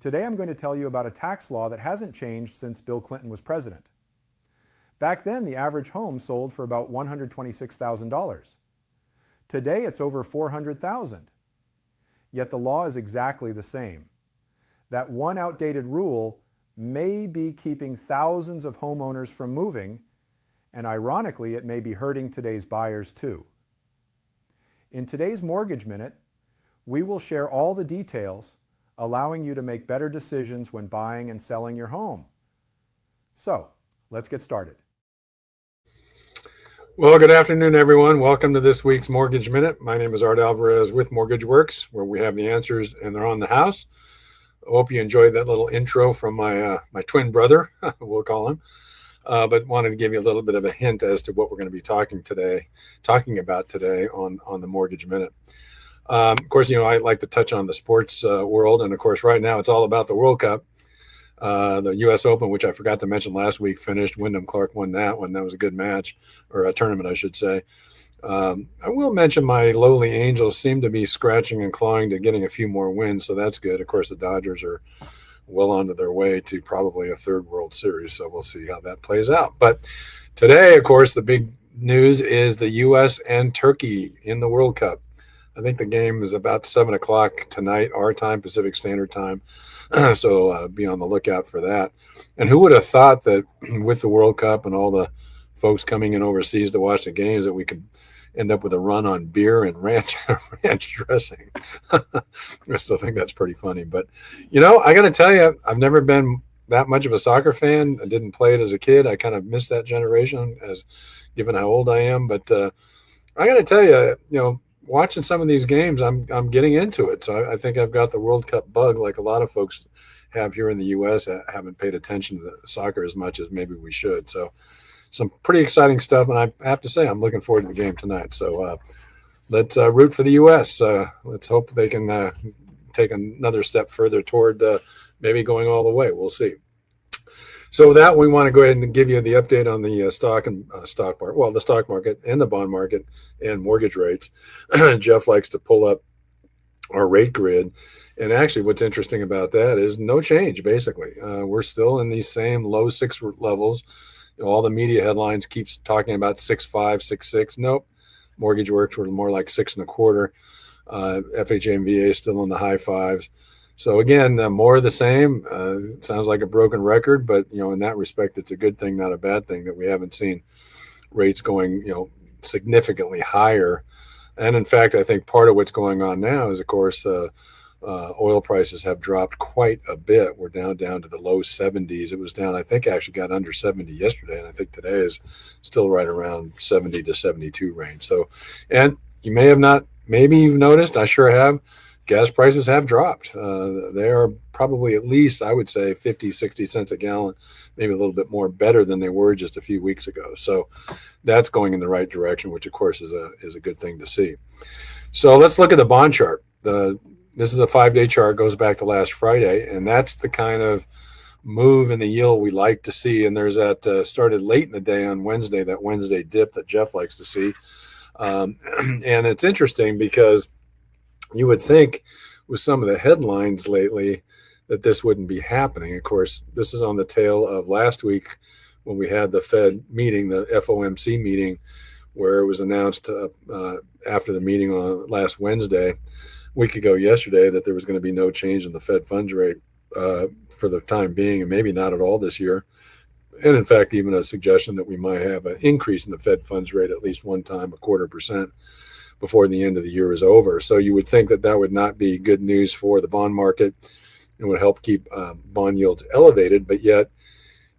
Today I'm going to tell you about a tax law that hasn't changed since Bill Clinton was president. Back then, the average home sold for about $126,000. Today, it's over $400,000. Yet the law is exactly the same. That one outdated rule may be keeping thousands of homeowners from moving, and ironically, it may be hurting today's buyers too. In today's Mortgage Minute, we will share all the details, allowing you to make better decisions when buying and selling your home. So, let's get started. Well, good afternoon, everyone. Welcome to this week's Mortgage Minute. My name is Art Alvarez with Mortgage Works, where we have the answers and they're on the house. I hope you enjoyed that little intro from my twin brother, we'll call him. But wanted to give you a little bit of a hint as to what we're going to be talking about today on the Mortgage Minute. Of course, I like to touch on the sports world, and of course, right now it's all about the World Cup. The U.S. Open, which I forgot to mention last week, finished. Wyndham Clark won that one. That was a good match, or a tournament, I should say. I will mention my lowly Angels seem to be scratching and clawing to getting a few more wins, so that's good. Of course, the Dodgers are well on their way to probably a third World Series, so we'll see how that plays out. But today, of course, the big news is the U.S. and Turkey in the World Cup. I think the game is about 7 o'clock tonight, our time, Pacific Standard Time. So be on the lookout for that. And who would have thought that with the World Cup and all the folks coming in overseas to watch the games that we could end up with a run on beer and ranch dressing. I still think that's pretty funny. But, I got to tell you, I've never been that much of a soccer fan. I didn't play it as a kid. I kind of missed that generation as given how old I am. But I got to tell you, watching some of these games, I'm getting into it. So I think I've got the World Cup bug, like a lot of folks have here in the U.S. Haven't paid attention to soccer as much as maybe we should. So some pretty exciting stuff, and I have to say I'm looking forward to the game tonight. So let's root for the U.S. Let's hope they can take another step further toward maybe going all the way. We'll see. So with that, we want to go ahead and give you the update on the stock market. Well, the stock market and the bond market and mortgage rates. Jeff likes to pull up our rate grid. And actually, what's interesting about that is no change, basically. We're still in these same low 6 levels. All the media headlines keeps talking about 6.5, 6.6. Nope. Mortgage Works were more like 6.25. FHA and VA still in the high 5s. So again, more of the same. It sounds like a broken record, but in that respect, it's a good thing, not a bad thing, that we haven't seen rates going significantly higher. And in fact, I think part of what's going on now is, of course, oil prices have dropped quite a bit. We're down to the low 70s. It was down, I think, actually got under 70 yesterday, and I think today is still right around 70 to 72 range. So, and you may have not, maybe you've noticed, I sure have. Gas prices have dropped. They are probably at least, I would say, 50, 60 cents a gallon, maybe a little bit more better than they were just a few weeks ago. So that's going in the right direction, which, of course, is a good thing to see. So let's look at the bond chart. This is a 5-day chart, goes back to last Friday, and that's the kind of move in the yield we like to see. And there's that started late in the day on Wednesday, that Wednesday dip that Jeff likes to see. And it's interesting because you would think with some of the headlines lately that this wouldn't be happening. Of course, this is on the tail of last week when we had the Fed meeting, the FOMC meeting, where it was announced after the meeting on last Wednesday, a week ago yesterday, that there was going to be no change in the Fed funds rate for the time being, and maybe not at all this year. And in fact, even a suggestion that we might have an increase in the Fed funds rate at least one time, 0.25%. Before the end of the year is over. So you would think that would not be good news for the bond market and would help keep bond yields elevated. But yet,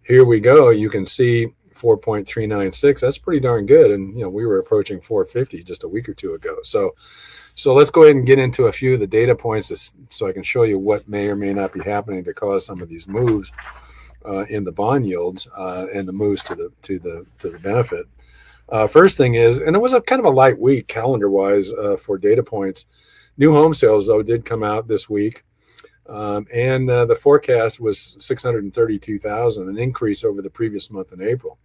here we go. You can see 4.396. That's pretty darn good. And, we were approaching 450 just a week or two ago. So let's go ahead and get into a few of the data points so I can show you what may or may not be happening to cause some of these moves in the bond yields and the moves to the benefit. First thing is, and it was a kind of a light week calendar-wise for data points. New home sales, though, did come out this week, and the forecast was 632,000, an increase over the previous month in April.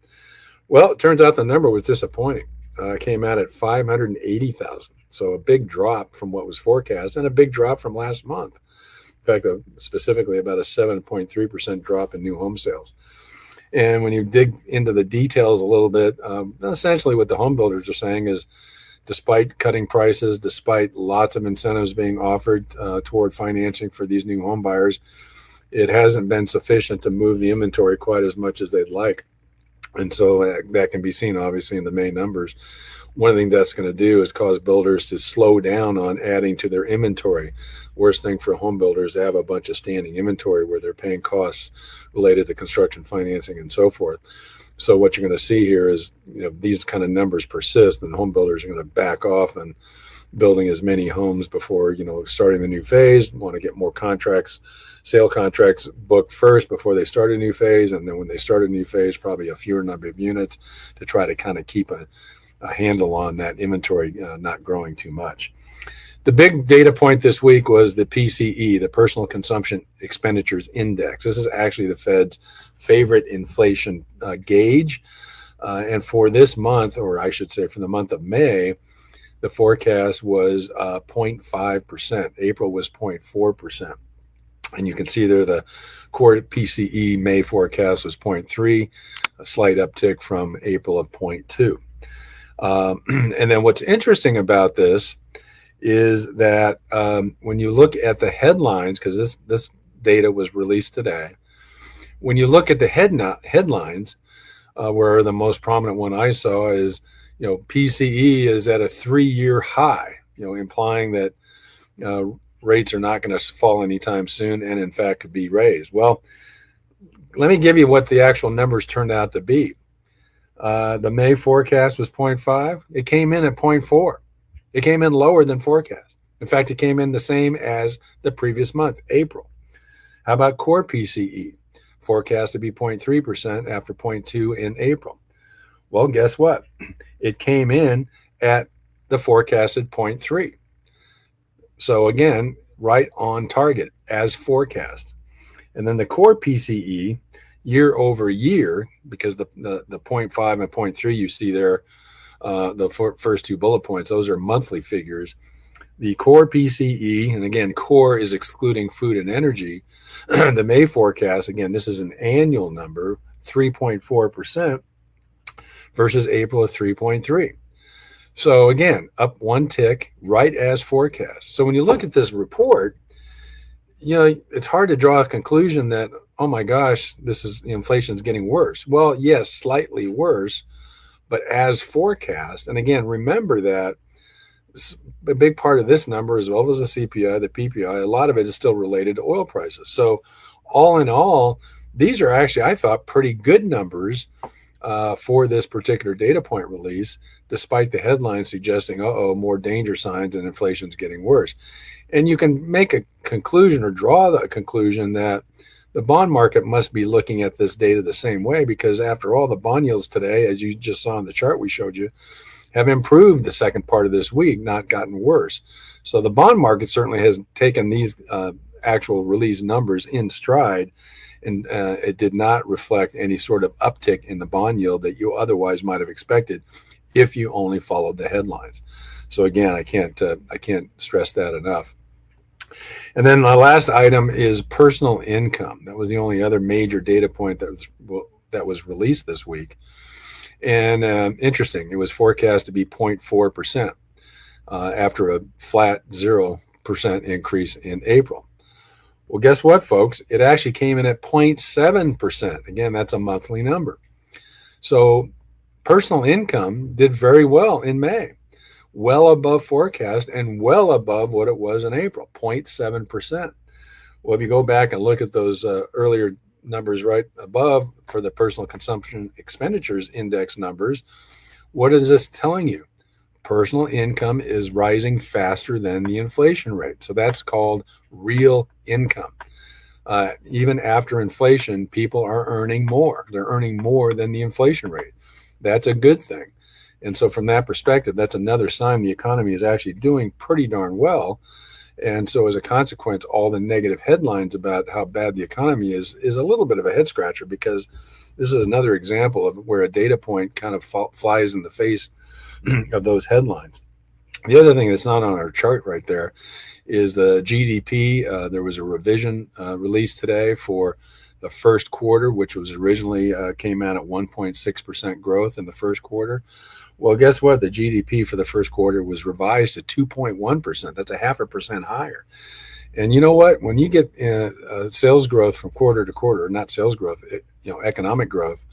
Well, it turns out the number was disappointing. Came out at 580,000, so a big drop from what was forecast and a big drop from last month. fact, specifically about a 7.3% drop in new home sales. And when you dig into the details a little bit, essentially what the home builders are saying is, despite cutting prices, despite lots of incentives being offered toward financing for these new home buyers, it hasn't been sufficient to move the inventory quite as much as they'd like. And so that can be seen, obviously, in the May numbers. One thing that's going to do is cause builders to slow down on adding to their inventory. Worst thing for home builders to have a bunch of standing inventory where they're paying costs related to construction financing and so forth. So what you're going to see here is, these kind of numbers persist, and home builders are going to back off on building as many homes before, starting the new phase. Want to get more sale contracts booked first before they start a new phase. And then when they start a new phase, probably a fewer number of units to try to kind of keep a handle on that inventory not growing too much. The big data point this week was the PCE, the Personal Consumption Expenditures Index. This is actually the Fed's favorite inflation gauge. And for this month, or I should say for the month of May, the forecast was 0.5%. April was 0.4%. And you can see there the core PCE May forecast was 0.3, a slight uptick from April of 0.2. And then what's interesting about this is that when you look at the headlines, because this data was released today, when you look at the headlines, where the most prominent one I saw is, PCE is at a 3-year high, implying that rates are not going to fall anytime soon, and in fact could be raised. Well, let me give you what the actual numbers turned out to be. The May forecast was 0.5. It came in at 0.4. It came in lower than forecast. In fact, it came in the same as the previous month, April. How about core PCE? Forecast to be 0.3% after 0.2 in April. Well, guess what? It came in at the forecasted 0.3. So again, right on target as forecast. And then the core PCE year over year, because the 0.5 and 0.3 you see there, the first two bullet points, those are monthly figures. The core PCE, and again, core is excluding food and energy. The May forecast, again, this is an annual number, 3.4% versus April of 3.3. So again, up one tick, right as forecast. So when you look at this report, it's hard to draw a conclusion that, oh my gosh, inflation's getting worse. Well, yes, slightly worse, but as forecast. And again, remember that a big part of this number, as well as the CPI, the PPI, a lot of it is still related to oil prices. So all in all, these are actually, I thought, pretty good numbers for this particular data point release, despite the headline suggesting, more danger signs and inflation's getting worse. And you can make a conclusion or draw the conclusion that the bond market must be looking at this data the same way, because after all, the bond yields today, as you just saw in the chart we showed you, have improved the second part of this week, not gotten worse. So the bond market certainly has taken these actual release numbers in stride, and it did not reflect any sort of uptick in the bond yield that you otherwise might have expected if you only followed the headlines. So again, I can't stress that enough. And then my last item is personal income. That was the only other major data point that was released this week. And interesting, it was forecast to be 0.4% after a flat 0% increase in April. Well, guess what, folks? It actually came in at 0.7%. Again, that's a monthly number. So personal income did very well in May, well above forecast and well above what it was in April, 0.7%. Well, if you go back and look at those earlier numbers right above for the personal consumption expenditures index numbers, what is this telling you? Personal income is rising faster than the inflation rate. So that's called real income. Even after inflation, people are earning more. They're earning more than the inflation rate. That's a good thing. And so from that perspective, that's another sign the economy is actually doing pretty darn well. And so as a consequence, all the negative headlines about how bad the economy is a little bit of a head scratcher, because this is another example of where a data point kind of flies in the face of those headlines. The other thing that's not on our chart right there is the GDP. There was a revision released today for the first quarter, which was originally came out at 1.6% growth in the first quarter. Well, guess what? The GDP for the first quarter was revised to 2.1%. That's a 0.5% higher. And you know what? When you get sales growth from quarter to quarter, not sales growth, economic growth,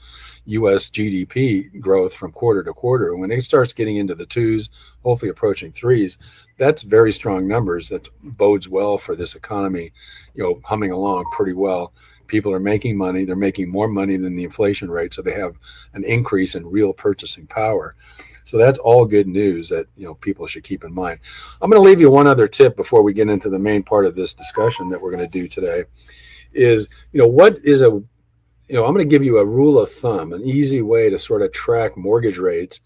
U.S. GDP growth from quarter to quarter, when it starts getting into the twos, hopefully approaching threes, that's very strong numbers. That bodes well for this economy, humming along pretty well. People are making money. They're making more money than the inflation rate, so they have an increase in real purchasing power. So that's all good news that people should keep in mind. I'm going to leave you one other tip before we get into the main part of this discussion that we're going to do today. Is what is a I'm going to give you a rule of thumb, an easy way to sort of track mortgage rates.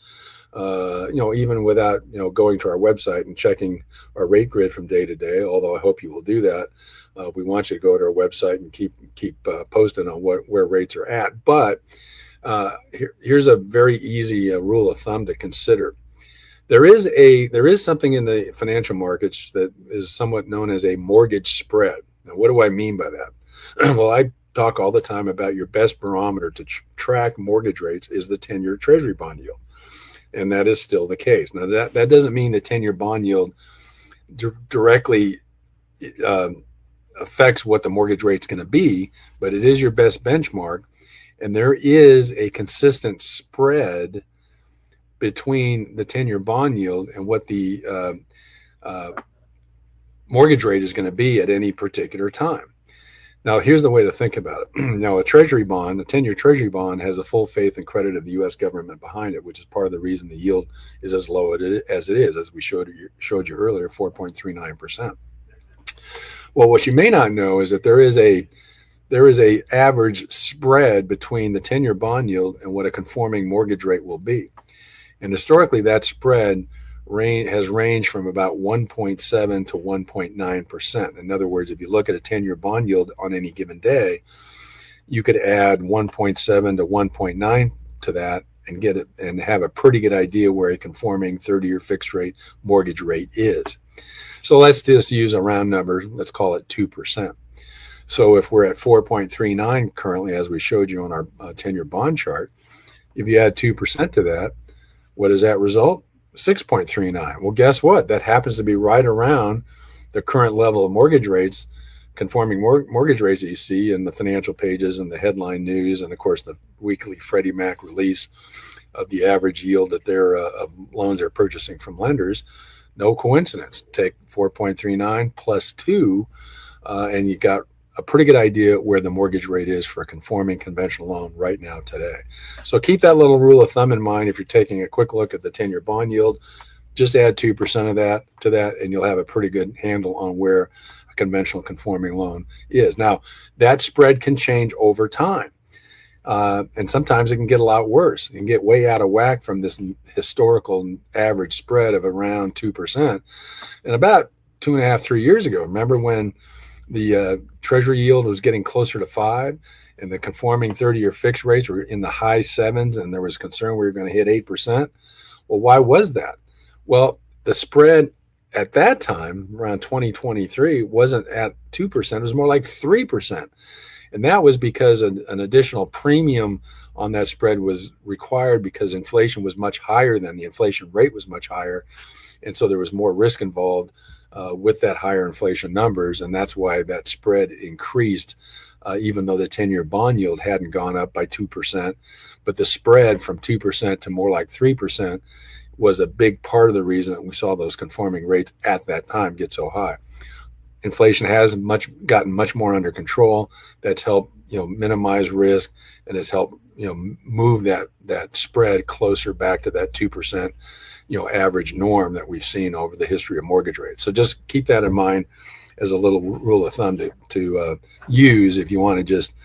Even without going to our website and checking our rate grid from day to day. Although I hope you will do that. We want you to go to our website and keep posting on where rates are at. But here's a very easy rule of thumb to consider. There is something in the financial markets that is somewhat known as a mortgage spread. Now, what do I mean by that? Well, I talk all the time about your best barometer to track mortgage rates is the 10-year Treasury bond yield. And that is still the case. Now, that doesn't mean the 10-year bond yield directly affects what the mortgage rate's going to be, but it is your best benchmark. And there is a consistent spread between the 10-year bond yield and what the mortgage rate is going to be at any particular time. Now, here's the way to think about it. Now, a 10-year Treasury bond has a full faith and credit of the U.S. government behind it, which is part of the reason the yield is as low as it is, as we showed you earlier, 4.39%. Well, what you may not know is that there is a average spread between the 10-year bond yield and what a conforming mortgage rate will be. And historically, that spread has ranged from about 1.7 to 1.9%. In other words, if you look at a 10-year bond yield on any given day, you could add 1.7 to 1.9 to that and get it and have a pretty good idea where a conforming 30-year fixed rate mortgage rate is. So let's just use a round number. Let's call it 2%. So if we're at 4.39 currently, as we showed you on our 10-year bond chart, if you add 2% to that, what does that result? 6.39. Well, guess what? That happens to be right around the current level of mortgage rates, conforming mortgage rates that you see in the financial pages and the headline news, and of course the weekly Freddie Mac release of the average yield that they're of loans they're purchasing from lenders. No coincidence. Take 4.39 plus 2, and you got a pretty good idea where the mortgage rate is for a conforming conventional loan right now today. So keep that little rule of thumb in mind. If you're taking a quick look at the 10-year bond yield, just add 2% of that to that, and you'll have a pretty good handle on where a conventional conforming loan is. Now, that spread can change over time. And sometimes it can get a lot worse. It can get way out of whack from this historical average spread of around 2%. And about 2.5, 3 years ago, remember when the Treasury yield was getting closer to 5 and the conforming 30-year fixed rates were in the high 7s, and there was concern we were going to hit 8%? Well, why was that? Well, the spread at that time, around 2023, wasn't at 2%. It was more like 3%. And that was because an additional premium on that spread was required because inflation was much higher than the inflation rate was much higher. And so there was more risk involved with that higher inflation numbers. And that's why that spread increased, even though the 10-year bond yield hadn't gone up by 2%. But the spread from 2% to more like 3% was a big part of the reason that we saw those conforming rates at that time get so high. Inflation has gotten much more under control. That's helped minimize risk, and has helped move that spread closer back to that 2% average norm that we've seen over the history of mortgage rates. So just keep that in mind as a little rule of thumb to use if you want to just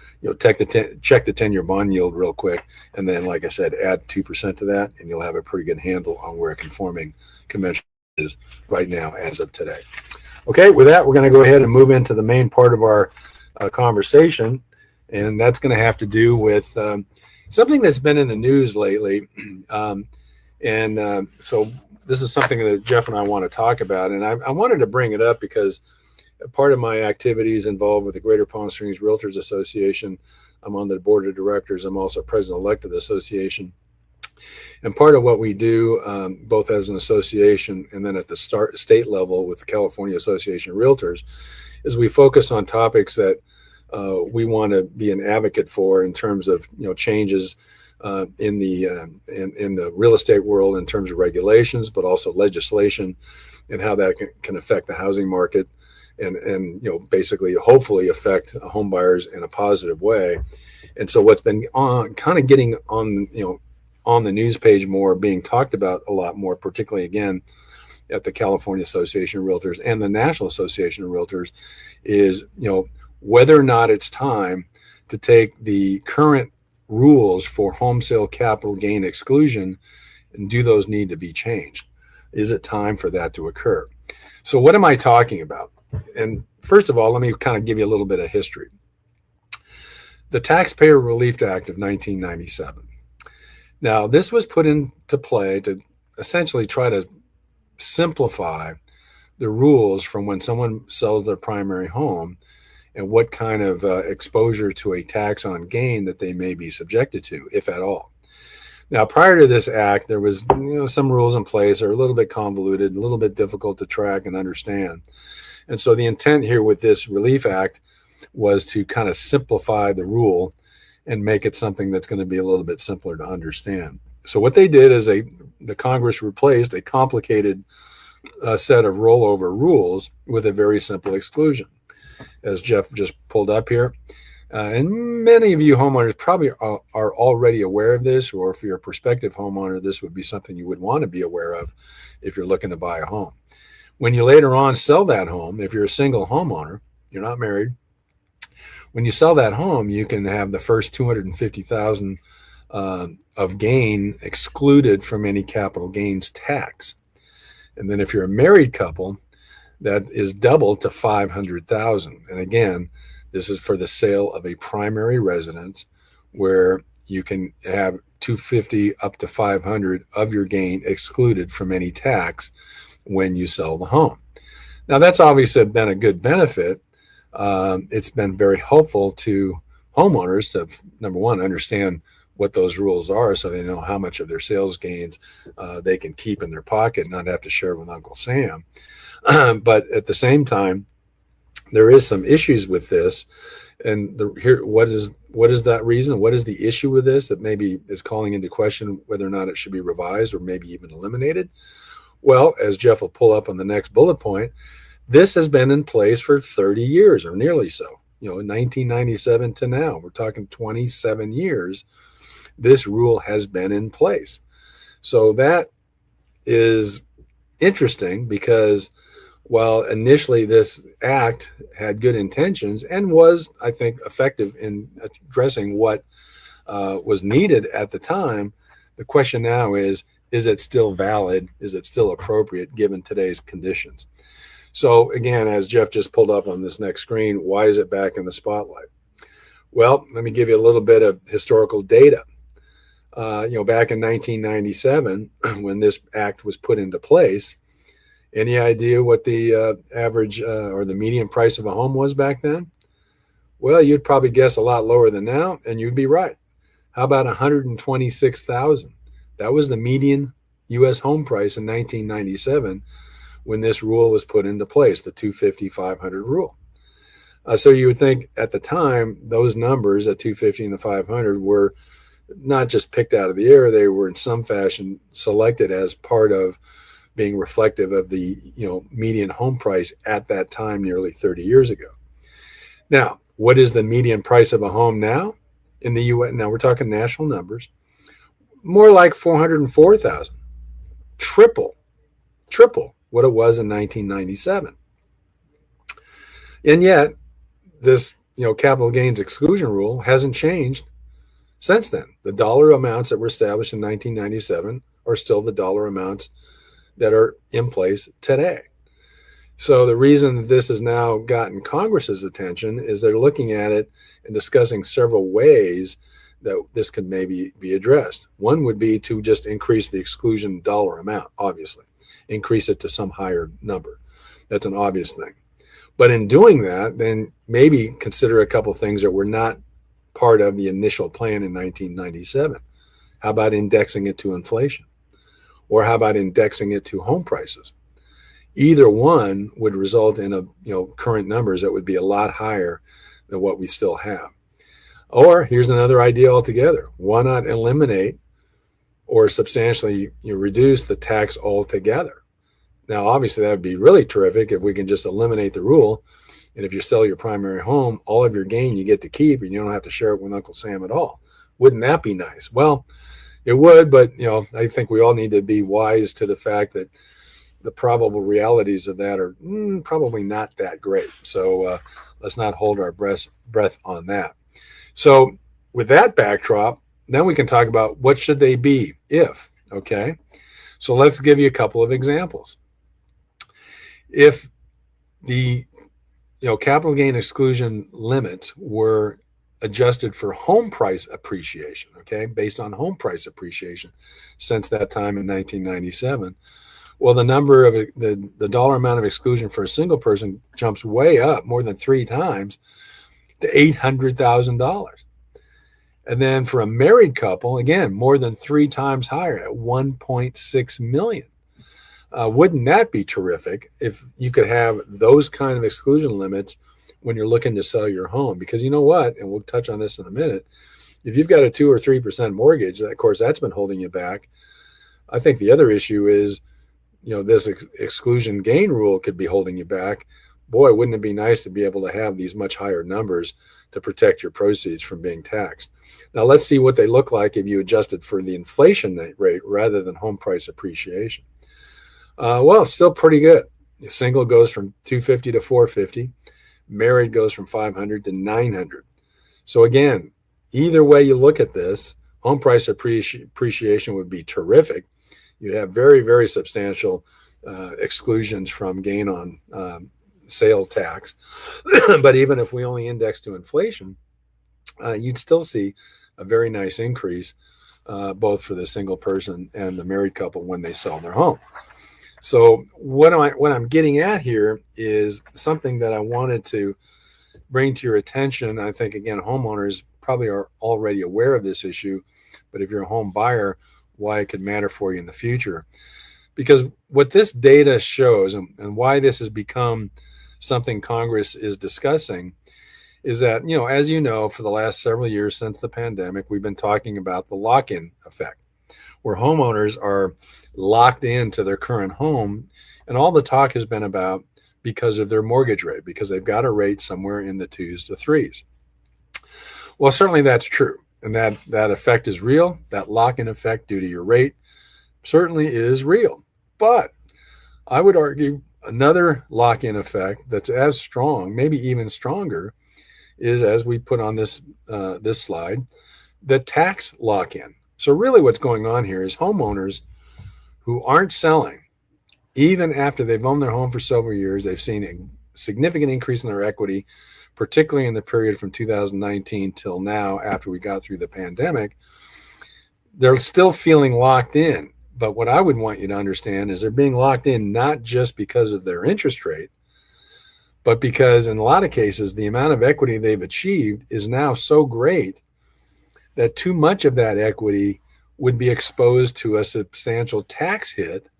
check the 10-year bond yield real quick, and then, like I said, add 2% to that, and you'll have a pretty good handle on where a conforming convention is right now as of today. Okay, with that, we're going to go ahead and move into the main part of our conversation, and that's going to have to do with something that's been in the news lately. And so this is something that Jeff and I want to talk about. And I wanted to bring it up because part of my activities involved with the Greater Palm Springs Realtors Association. I'm on the board of directors. I'm also president-elect of the association. And part of what we do, both as an association and then at the state level with the California Association of Realtors, is we focus on topics that we want to be an advocate for in terms of changes in the real estate world in terms of regulations, but also legislation and how that can affect the housing market and basically hopefully affect home buyers in a positive way. And so what's been kind of getting on the news page more, being talked about a lot more, particularly again at the California Association of Realtors and the National Association of Realtors, is whether or not it's time to take the current rules for home sale capital gain exclusion and do those need to be changed? Is it time for that to occur? So what am I talking about? And first of all, let me kind of give you a little bit of history. The Taxpayer Relief Act of 1997. Now, this was put into play to essentially try to simplify the rules from when someone sells their primary home and what kind of exposure to a tax on gain that they may be subjected to, if at all. Now, prior to this act, there was some rules in place that are a little bit convoluted, a little bit difficult to track and understand. And so the intent here with this Relief Act was to kind of simplify the rule and make it something that's going to be a little bit simpler to understand. So what they did is the Congress replaced a complicated set of rollover rules with a very simple exclusion, as Jeff just pulled up here. And many of you homeowners probably are already aware of this, or if you're a prospective homeowner, this would be something you would want to be aware of if you're looking to buy a home. When you later on sell that home, if you're a single homeowner, you're not married, when you sell that home, you can have the first $250,000 of gain excluded from any capital gains tax. And then if you're a married couple, that is doubled to $500,000. And again, this is for the sale of a primary residence where you can have $250 up to $500 of your gain excluded from any tax when you sell the home. Now, that's obviously been a good benefit. It's been very helpful to homeowners to, number one, understand what those rules are so they know how much of their sales gains they can keep in their pocket and not have to share with Uncle Sam. But at the same time, there is some issues with this. And what is that reason? What is the issue with this that maybe is calling into question whether or not it should be revised or maybe even eliminated? Well, as Jeff will pull up on the next bullet point, this has been in place for 30 years or nearly so. In 1997 to now, we're talking 27 years, this rule has been in place. So that is interesting because while initially this act had good intentions and was, I think, effective in addressing what was needed at the time, the question now is it still valid? Is it still appropriate given today's conditions? So again, as Jeff just pulled up on this next screen, why is it back in the spotlight? Well, let me give you a little bit of historical data. Back in 1997, when this act was put into place, any idea what the average or the median price of a home was back then? Well, you'd probably guess a lot lower than now, and you'd be right. How about $126,000? That was the median U.S. home price in 1997 when this rule was put into place, the 250-500 rule. So you would think at the time, those numbers at 250 and the 500 were not just picked out of the air, they were in some fashion selected as part of being reflective of the median home price at that time nearly 30 years ago. Now, what is the median price of a home now in the U.S.? Now we're talking national numbers, more like $404,000, triple what it was in 1997. And yet this capital gains exclusion rule hasn't changed since then. The dollar amounts that were established in 1997 are still the dollar amounts that are in place today. So the reason that this has now gotten Congress's attention is they're looking at it and discussing several ways that this could maybe be addressed. One would be to just increase the exclusion dollar amount, obviously, increase it to some higher number. That's an obvious thing. But in doing that, then maybe consider a couple things that were not part of the initial plan in 1997. How about indexing it to inflation? Or how about indexing it to home prices? Either one would result in current numbers that would be a lot higher than what we still have. Or here's another idea altogether. Why not eliminate or substantially reduce the tax altogether? Now, obviously, that would be really terrific if we can just eliminate the rule. And if you sell your primary home, all of your gain you get to keep, and you don't have to share it with Uncle Sam at all. Wouldn't that be nice? Well, it would, but I think we all need to be wise to the fact that the probable realities of that are probably not that great. So let's not hold our breath on that. So with that backdrop, then we can talk about what should they be if, okay? So let's give you a couple of examples. If the capital gain exclusion limits were adjusted for home price appreciation, okay, based on home price appreciation since that time in 1997, well, the number of the dollar amount of exclusion for a single person jumps way up more than 3 times to $800,000. And then for a married couple, again, more than 3 times higher at $1.6 million. Wouldn't that be terrific if you could have those kind of exclusion limits when you're looking to sell your home? Because you know what, and we'll touch on this in a minute, if you've got a 2 or 3% mortgage, of course, that's been holding you back. I think the other issue is, this exclusion gain rule could be holding you back. Boy, wouldn't it be nice to be able to have these much higher numbers to protect your proceeds from being taxed. Now, let's see what they look like if you adjusted for the inflation rate rather than home price appreciation. Well, still pretty good. The single goes from $250 to $450. Married goes from $500 to $900. So again, either way you look at this, home price appreciation would be terrific. You'd have very, very substantial exclusions from gain on sale tax. But even if we only index to inflation, you'd still see a very nice increase, both for the single person and the married couple when they sell their home. So what I'm getting at here is something that I wanted to bring to your attention. I think, again, homeowners probably are already aware of this issue, but if you're a home buyer, why it could matter for you in the future. Because what this data shows and why this has become something Congress is discussing is that, as you know, for the last several years since the pandemic, we've been talking about the lock-in effect, where homeowners are locked into their current home. And all the talk has been about because of their mortgage rate, because they've got a rate somewhere in the 2s to 3s. Well, certainly that's true. And that effect is real. That lock-in effect due to your rate certainly is real. But I would argue another lock-in effect that's as strong, maybe even stronger, is, as we put on this slide, the tax lock-in. So really what's going on here is homeowners who aren't selling, even after they've owned their home for several years, they've seen a significant increase in their equity, particularly in the period from 2019 till now after we got through the pandemic. They're still feeling locked in. But what I would want you to understand is they're being locked in not just because of their interest rate, but because in a lot of cases, the amount of equity they've achieved is now so great that too much of that equity would be exposed to a substantial tax hit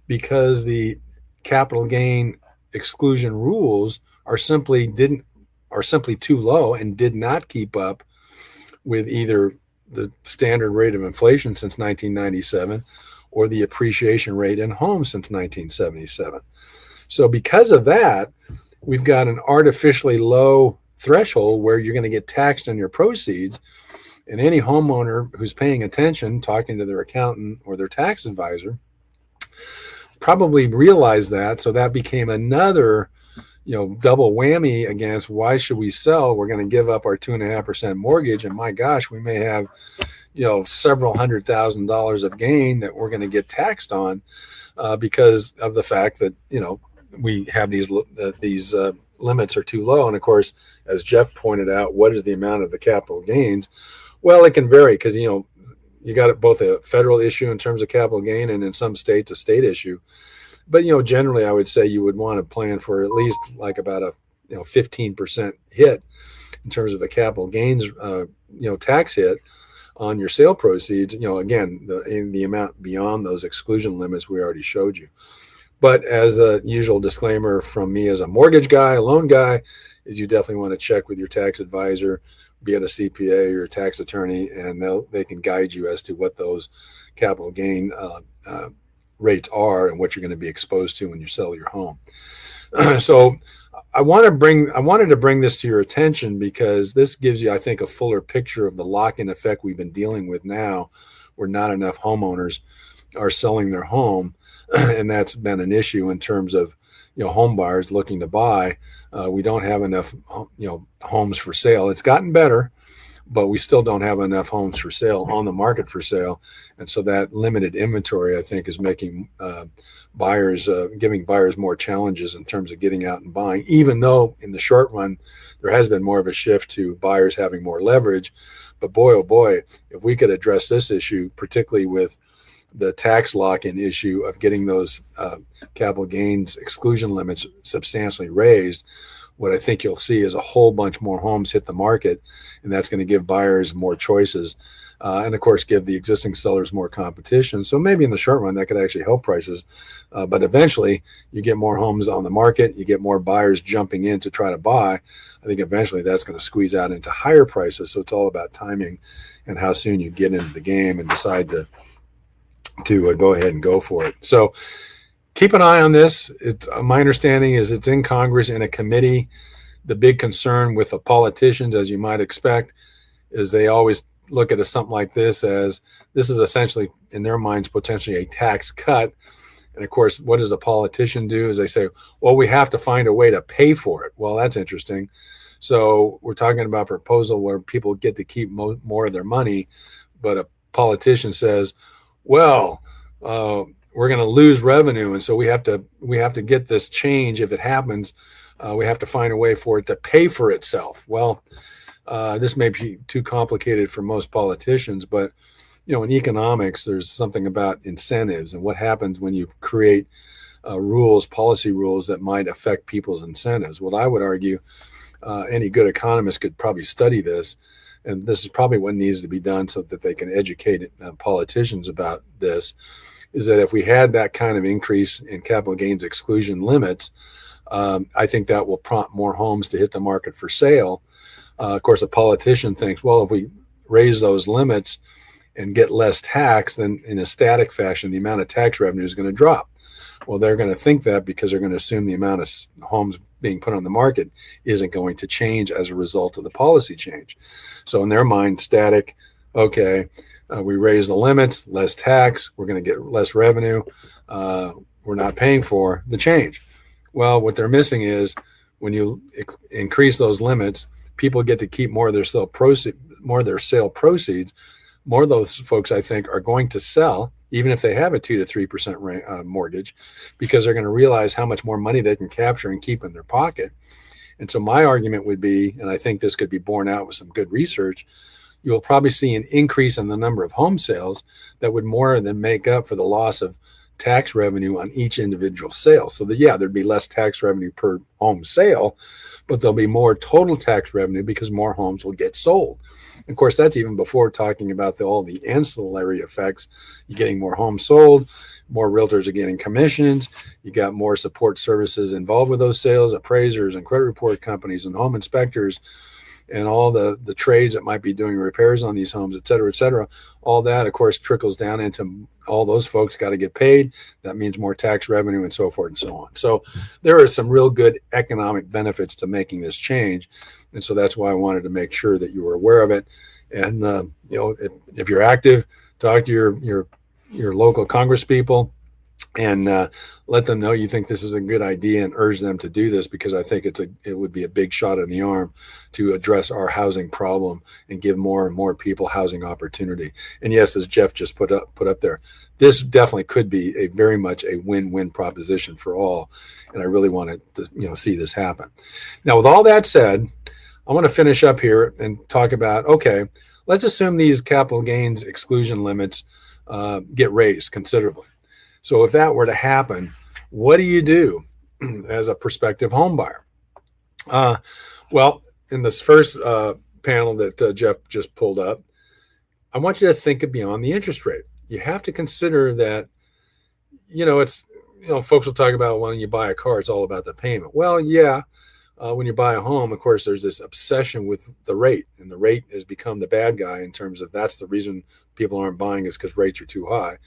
because the capital gain exclusion rules are simply too low and did not keep up with either the standard rate of inflation since 1997 or the appreciation rate in homes since 1977. So because of that, we've got an artificially low threshold where you're going to get taxed on your proceeds. And any homeowner who's paying attention, talking to their accountant or their tax advisor, probably realized that. So that became another double whammy against why should we sell? We're going to give up our 2.5% mortgage. And my gosh, we may have, several $100,000 of gain that we're going to get taxed on because of the fact that, we have these limits are too low. And of course, as Jeff pointed out, what is the amount of the capital gains? Well, it can vary because, you got both a federal issue in terms of capital gain and in some states a state issue. But, generally I would say you would want to plan for at least like about a 15% hit in terms of a capital gains tax hit on your sale proceeds. Again, the amount beyond those exclusion limits we already showed you. But as a usual disclaimer from me as a mortgage guy, a loan guy, is you definitely want to check with your tax advisor, be it a CPA or a tax attorney, and they can guide you as to what those capital gain rates are and what you're going to be exposed to when you sell your home. So I wanted to bring this to your attention because this gives you, I think, a fuller picture of the lock-in effect we've been dealing with now, where not enough homeowners are selling their home, and that's been an issue in terms of home buyers looking to buy. We don't have enough homes for sale. It's gotten better, but we still don't have enough homes for sale on the market for sale, and so that limited inventory, I think, is making giving buyers more challenges in terms of getting out and buying, even though in the short run there has been more of a shift to buyers having more leverage. But boy, oh boy, if we could address this issue, particularly with the tax lock-in issue of getting those capital gains exclusion limits substantially raised, what I think you'll see is a whole bunch more homes hit the market, and that's going to give buyers more choices. And of course, give the existing sellers more competition. So maybe in the short run, that could actually help prices. But eventually, you get more homes on the market, you get more buyers jumping in to try to buy. I think eventually that's going to squeeze out into higher prices. So it's all about timing and how soon you get into the game and decide to go ahead and go for it. So keep an eye on this. My understanding is it's in Congress in a committee. The big concern with the politicians, as you might expect, is they always look at something like this as this is essentially, in their minds, potentially a tax cut. And of course, what does a politician do? Is they say, well, we have to find a way to pay for it. Well, that's interesting. So we're talking about a proposal where people get to keep more of their money, but a politician says, well, we're going to lose revenue, and so we have to get this change. If it happens, we have to find a way for it to pay for itself. Well, this may be too complicated for most politicians, but in economics, there's something about incentives and what happens when you create policy rules that might affect people's incentives. What I would argue, any good economist could probably study this, and this is probably what needs to be done so that they can educate politicians about this, is that if we had that kind of increase in capital gains exclusion limits, I think that will prompt more homes to hit the market for sale. Of course, a politician thinks, well, if we raise those limits and get less tax, then in a static fashion, the amount of tax revenue is going to drop. Well, they're going to think that because they're going to assume the amount of homes being put on the market isn't going to change as a result of the policy change. So in their mind, static, okay, we raise the limits, less tax, we're going to get less revenue, we're not paying for the change. Well, what they're missing is when you increase those limits, people get to keep more of their sale proceeds. More of those folks, I think, are going to sell, even if they have a 2 to 3% mortgage, because they're going to realize how much more money they can capture and keep in their pocket. And so my argument would be, and I think this could be borne out with some good research, you'll probably see an increase in the number of home sales that would more than make up for the loss of tax revenue on each individual sale. So there'd be less tax revenue per home sale, but there'll be more total tax revenue because more homes will get sold. Of course, that's even before talking about all the ancillary effects. You're getting more homes sold, more realtors are getting commissions, you got more support services involved with those sales, appraisers and credit report companies and home inspectors, and all the trades that might be doing repairs on these homes, et cetera, et cetera. All that, of course, trickles down into all those folks got to get paid. That means more tax revenue and so forth and so on. So there are some real good economic benefits to making this change. And so that's why I wanted to make sure that you were aware of it. And, if you're active, talk to your local Congress people and let them know you think this is a good idea and urge them to do this, because I think it would be a big shot in the arm to address our housing problem and give more and more people housing opportunity. And yes, as Jeff just put up there, this definitely could be very much a win-win proposition for all. And I really wanted to see this happen. Now, with all that said, I want to finish up here and talk about, okay, let's assume these capital gains exclusion limits get raised considerably. So if that were to happen, what do you do as a prospective home buyer? Well, in this first panel that Jeff just pulled up, I want you to think beyond the interest rate. You have to consider that, folks will talk about when you buy a car, it's all about the payment. Well, yeah, when you buy a home, of course, there's this obsession with the rate, and the rate has become the bad guy in terms of that's the reason people aren't buying is because rates are too high,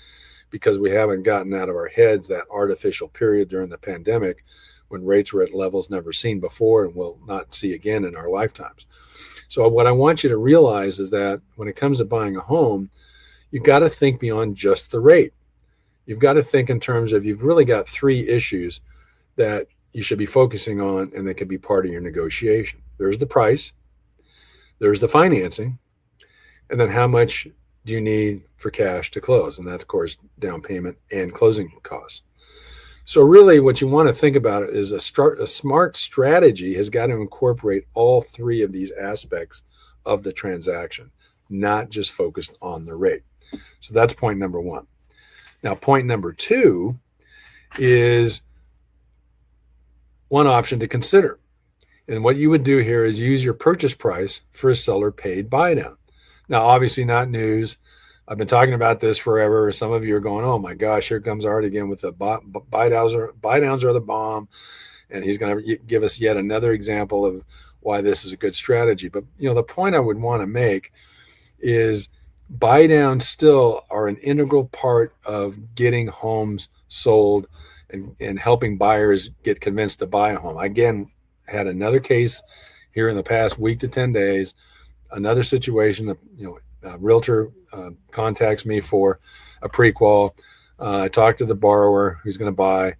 because we haven't gotten out of our heads that artificial period during the pandemic when rates were at levels never seen before and will not see again in our lifetimes. So what I want you to realize is that when it comes to buying a home, you've got to think beyond just the rate. You've got to think in terms of you've really got three issues that you should be focusing on, and that could be part of your negotiation. There's the price, there's the financing, and then how much do you need for cash to close? And that's, of course, down payment and closing costs. So really what you want to think about is a smart strategy has got to incorporate all three of these aspects of the transaction, not just focused on the rate. So that's point number one. Now, point number two is one option to consider. And what you would do here is use your purchase price for a seller paid buy down. Now, obviously not news. I've been talking about this forever. Some of you are going, oh my gosh, here comes Art again with the buy downs are the bomb. And he's going to give us yet another example of why this is a good strategy. But, the point I would want to make is buy downs still are an integral part of getting homes sold and helping buyers get convinced to buy a home. Again, had another case here in the past week to 10 days, another situation, a realtor contacts me for a pre-qual. I talk to the borrower who's going to buy.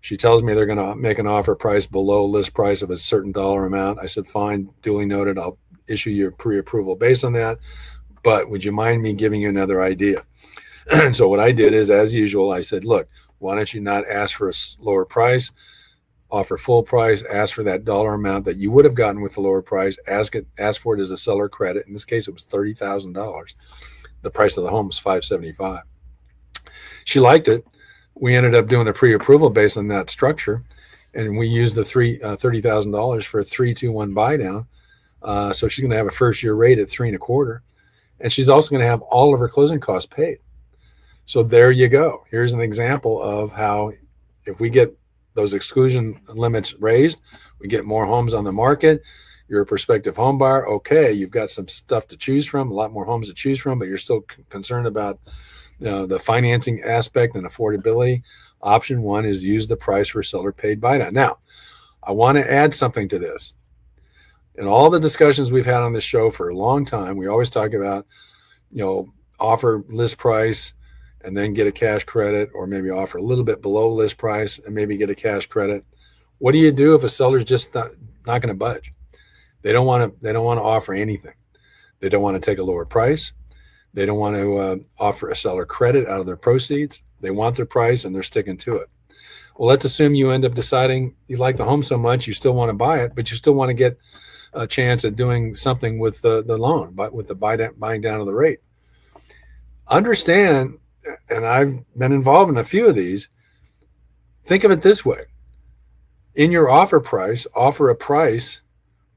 She tells me they're going to make an offer price below list price of a certain dollar amount. I said, fine, duly noted. I'll issue you a pre-approval based on that. But would you mind me giving you another idea? And so what I did is, as usual, I said, look, why don't you not ask for a lower price, offer full price, ask for that dollar amount that you would have gotten with the lower price, ask for it as a seller credit. In this case, it was $30,000. The price of the home was $575,000. She liked it. We ended up doing a pre-approval based on that structure, and we used the $30,000 for a 3-2-1 buy down. So she's going to have a first year rate at 3.25%, and she's also going to have all of her closing costs paid. So there you go. Here's an example of how if we get those exclusion limits raised, we get more homes on the market. You're a prospective home buyer. Okay, you've got some stuff to choose from, a lot more homes to choose from, but you're still concerned about the financing aspect and affordability. Option one is use the price for seller paid buy down. Now, I want to add something to this. In all the discussions we've had on this show for a long time, we always talk about, offer list price and then get a cash credit, or maybe offer a little bit below list price and maybe get a cash credit. What do you do if a seller's just not going to budge? They don't want to offer anything. They don't want to take a lower price. They don't want to offer a seller credit out of their proceeds. They want their price and they're sticking to it. Well, let's assume you end up deciding you like the home so much you still want to buy it, but you still want to get a chance at doing something with the loan, but with the buying down of the rate. Understand, and I've been involved in a few of these, think of it this way. In your offer price, offer a price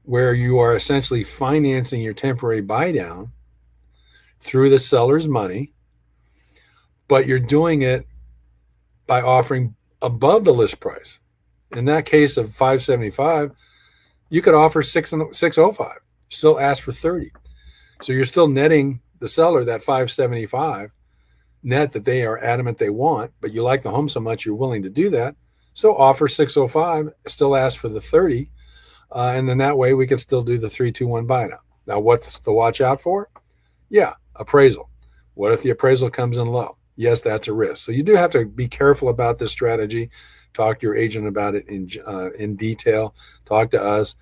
where you are essentially financing your temporary buy down through the seller's money, but you're doing it by offering above the list price. In that case of $575,000, you could offer $605,000, still ask for $30,000. So you're still netting the seller that $575,000 net that they are adamant they want, but you like the home so much you're willing to do that. So offer $605,000, still ask for the $30,000, and then that way we can still do the 3-2-1 buy down. Now, what's to watch out for? Yeah, appraisal. What if the appraisal comes in low? Yes, that's a risk. So you do have to be careful about this strategy. Talk to your agent about it in detail. Talk to us,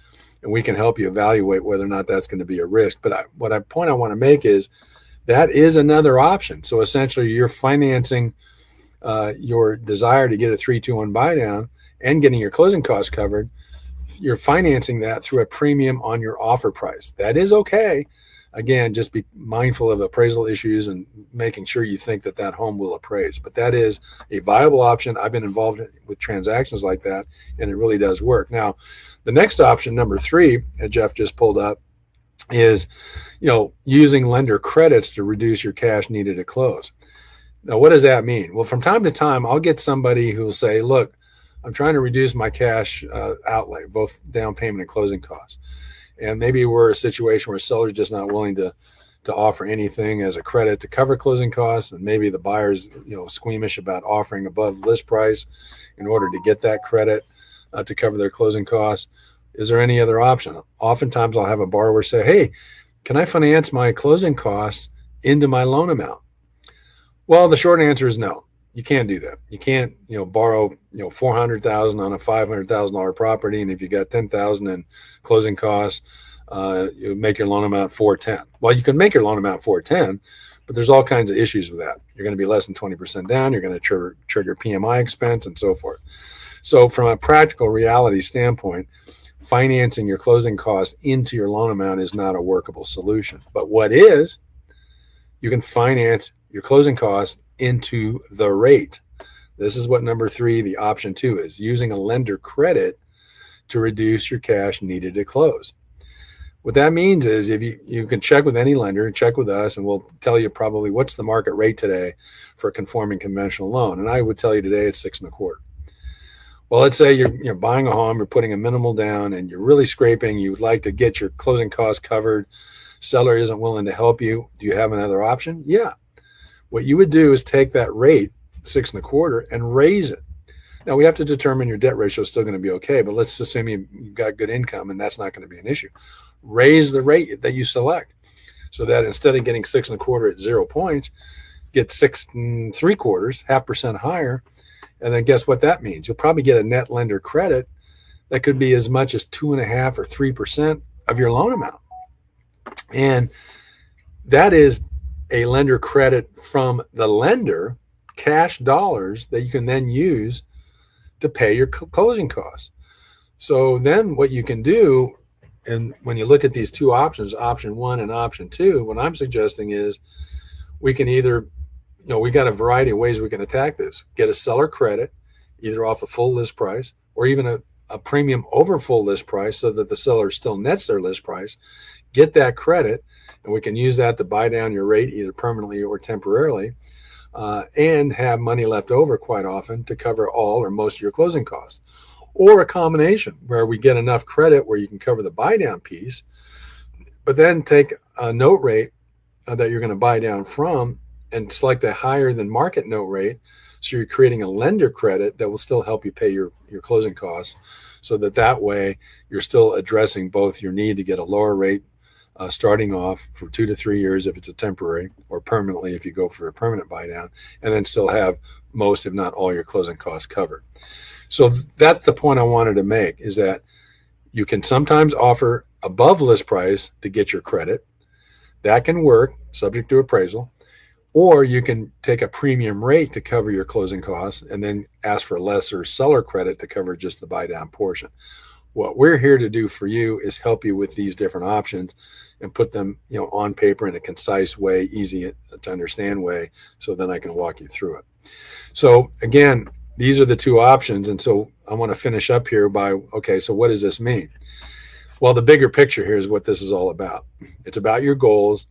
and we can help you evaluate whether or not that's going to be a risk. But point I want to make is that is another option. So essentially, you're financing your desire to get a 3-2-1 buy down and getting your closing costs covered. You're financing that through a premium on your offer price. That is okay. again, just be mindful of appraisal issues and making sure you think that that home will appraise. But that is a viable option. I've been involved with transactions like that, and it really does work. Now, the next option, number 3, that Jeff just pulled up, is, using lender credits to reduce your cash needed to close. Now, what does that mean? Well, from time to time, I'll get somebody who will say, look, I'm trying to reduce my cash outlay, both down payment and closing costs. And maybe we're a situation where seller's just not willing to offer anything as a credit to cover closing costs. And maybe the buyer's, squeamish about offering above list price in order to get that credit to cover their closing costs. Is there any other option? Oftentimes I'll have a borrower say, hey, can I finance my closing costs into my loan amount? Well, the short answer is no. You can't do that. You can't, borrow, $400,000 on a $500,000 property, and if you got $10,000 in closing costs, you make your loan amount $410,000. Well, you can make your loan amount $410,000, but there's all kinds of issues with that. You're going to be less than 20% down. You're going to trigger PMI expense and so forth. So, from a practical reality standpoint, financing your closing costs into your loan amount is not a workable solution. But what is, you can finance your closing costs into the rate. This is what number 3, the option 2, is, using a lender credit to reduce your cash needed to close. What that means is, if you can check with any lender, check with us, and we'll tell you probably what's the market rate today for a conforming conventional loan. And I would tell you today it's 6.25%. Well, let's say you're buying a home, you're putting a minimal down, and you're really scraping. You would like to get your closing costs covered. Seller isn't willing to help you. Do you have another option? Yeah. What you would do is take that rate, 6.25%, and raise it. Now, we have to determine your debt ratio is still going to be okay, but let's assume you've got good income, and that's not going to be an issue. Raise the rate that you select so that instead of getting 6.25% at 0 points, get 6.75%, 0.5% higher. And then guess what that means? You'll probably get a net lender credit that could be as much as 2.5% or 3% of your loan amount. And that is a lender credit from the lender, cash dollars that you can then use to pay your closing costs. So then what you can do, and when you look at these two options, option 1 and option 2, what I'm suggesting is we can either, we got a variety of ways we can attack this. Get a seller credit, either off a full list price or even a premium over full list price so that the seller still nets their list price. Get that credit, and we can use that to buy down your rate either permanently or temporarily, and have money left over quite often to cover all or most of your closing costs. Or a combination where we get enough credit where you can cover the buy down piece, but then take a note rate that you're going to buy down from and select a higher than market note rate. So you're creating a lender credit that will still help you pay your closing costs, so that way you're still addressing both your need to get a lower rate starting off for 2 to 3 years if it's a temporary, or permanently if you go for a permanent buy down, and then still have most, if not all, your closing costs covered. So that's the point I wanted to make, is that you can sometimes offer above list price to get your credit. That can work, subject to appraisal. Or you can take a premium rate to cover your closing costs and then ask for lesser seller credit to cover just the buy down portion. What we're here to do for you is help you with these different options and put them, on paper in a concise way, easy to understand way, so then I can walk you through it. So again, these are the two options. And so I want to finish up here by, okay, so what does this mean? Well, the bigger picture here is what this is all about. It's about your goals,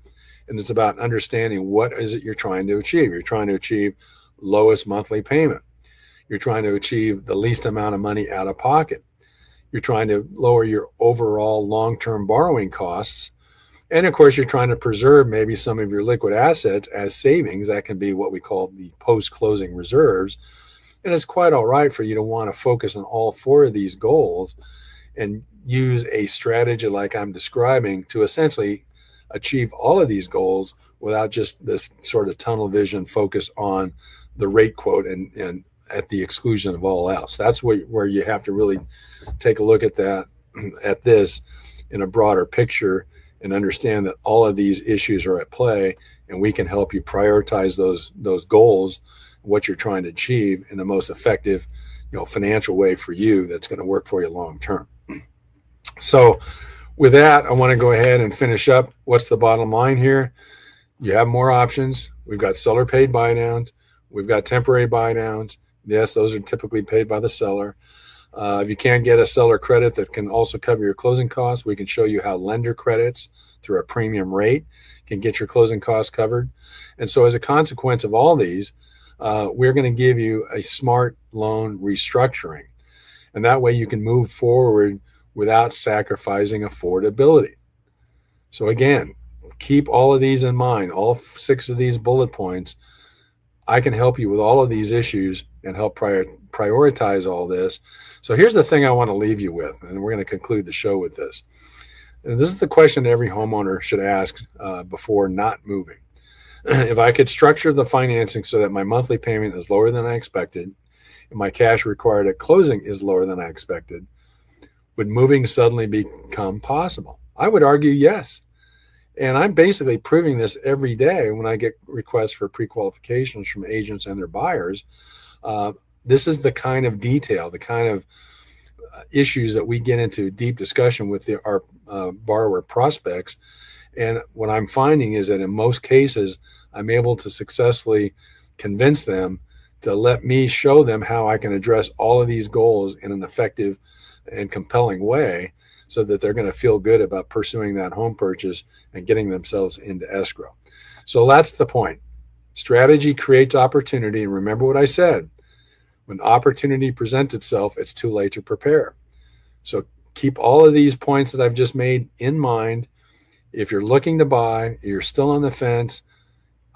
and it's about understanding what is it you're trying to achieve. You're trying to achieve lowest monthly payment. You're trying to achieve the least amount of money out of pocket. You're trying to lower your overall long-term borrowing costs. And of course, you're trying to preserve maybe some of your liquid assets as savings. That can be what we call the post-closing reserves. And it's quite all right for you to want to focus on all 4 of these goals and use a strategy like I'm describing to essentially achieve all of these goals without just this sort of tunnel vision focus on the rate quote and at the exclusion of all else. That's where you have to really take a look at this in a broader picture and understand that all of these issues are at play, and we can help you prioritize those goals, what you're trying to achieve, in the most effective, financial way for you that's going to work for you long term. So With that, I want to go ahead and finish up. What's the bottom line here? You have more options. We've got seller paid buy downs. We've got temporary buy downs. Yes, those are typically paid by the seller. If you can't get a seller credit that can also cover your closing costs, we can show you how lender credits through a premium rate can get your closing costs covered. And so as a consequence of all these, we're going to give you a smart loan restructuring. And that way you can move forward without sacrificing affordability. So again, keep all of these in mind, all 6 of these bullet points. I can help you with all of these issues and help prioritize all this. So here's the thing I want to leave you with, and we're going to conclude the show with this. And this is the question every homeowner should ask before not moving. If I could structure the financing so that my monthly payment is lower than I expected, and my cash required at closing is lower than I expected, would moving suddenly become possible? I would argue yes. And I'm basically proving this every day when I get requests for pre-qualifications from agents and their buyers. This is the kind of detail, the kind of issues that we get into deep discussion with our borrower prospects. And what I'm finding is that in most cases, I'm able to successfully convince them to let me show them how I can address all of these goals in an effective and compelling way, so that they're going to feel good about pursuing that home purchase and getting themselves into escrow. So that's the point. Strategy creates opportunity. And remember what I said, when opportunity presents itself, it's too late to prepare. So keep all of these points that I've just made in mind. If you're looking to buy, you're still on the fence,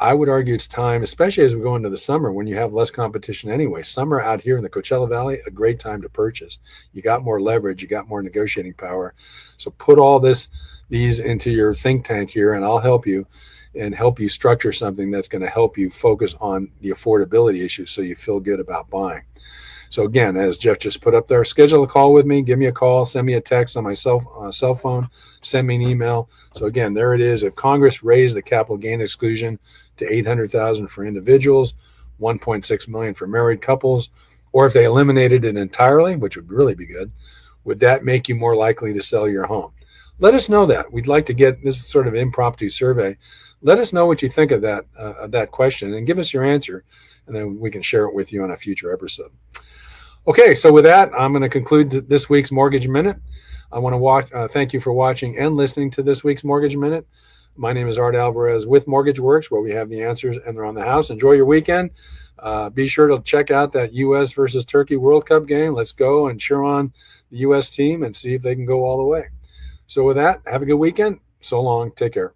I would argue it's time, especially as we go into the summer when you have less competition anyway. Summer out here in the Coachella Valley, a great time to purchase. You got more leverage, you got more negotiating power. So put all these into your think tank here, and I'll help you and help you structure something that's going to help you focus on the affordability issue so you feel good about buying. So again, as Jeff just put up there, schedule a call with me, give me a call, send me a text on my cell phone, send me an email. So again, there it is. If Congress raised the capital gain exclusion to $800,000 for individuals, $1.6 million for married couples, or if they eliminated it entirely, which would really be good, would that make you more likely to sell your home? Let us know that. We'd like to get this sort of impromptu survey. Let us know what you think of that question and give us your answer, and then we can share it with you on a future episode. Okay, so with that, I'm going to conclude this week's Mortgage Minute. I want to thank you for watching and listening to this week's Mortgage Minute. My name is Art Alvarez with Mortgage Works, where we have the answers and they're on the house. Enjoy your weekend. Be sure to check out that U.S. versus Turkey World Cup game. Let's go and cheer on the U.S. team and see if they can go all the way. So with that, have a good weekend. So long. Take care.